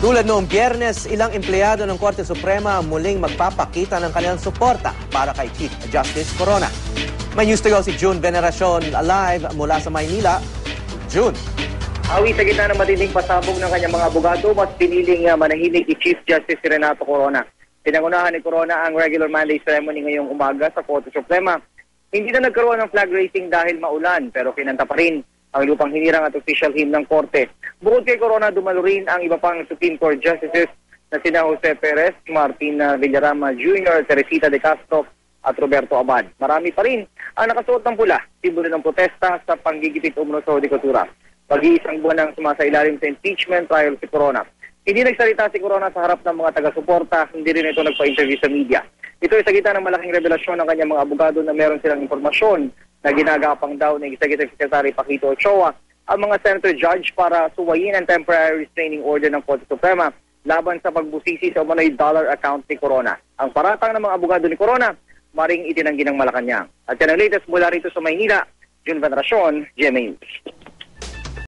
Tulad noong Biyernes, ilang empleyado ng Korte Suprema muling magpapakita ng kanilang suporta para kay Chief Justice Corona. May news to go si June Veneracion live mula sa Maynila. June. Awi sa gitna ng matinding pasabog ng kanyang mga abogado, mas piniling manahimik ni Chief Justice Renato Corona. Pinangunahan ni Corona ang regular mandate ceremony ngayong umaga sa Korte Suprema. Hindi na nagkaroon ng flag raising dahil maulan, pero kinanta pa rin ang lupang hinirang at official hymn ng Korte. Bukod kay Corona, dumalo rin ang iba pang Supreme Court Justices na sina Jose Perez, Martin Villarama Jr., Teresita de Castro at Roberto Abad. Marami pa rin ang nakasuot ng pula, simbolo ng protesta sa panggigipit umano sa Judikatura. Pag-iisang buwan ang sumasailalim sa impeachment trial si Corona. Hindi nagsalita si Corona sa harap ng mga taga-suporta, hindi rin ito nagpa-interview sa media. Ito ay sa gitna ng malaking revelasyon ng kanyang mga abogado na meron silang impormasyon na ginagapang daw ng Executive Secretary Paquito Ochoa ang mga senator judge para suwayin ang temporary restraining order ng Korte Suprema laban sa pagbusisi sa umano'y dollar account ni Corona. Ang paratang ng mga abogado ni Corona, maring itinanggi ng Malacanang. At yan ang latest mula rito sa Maynila, June Veneracion, GMA News.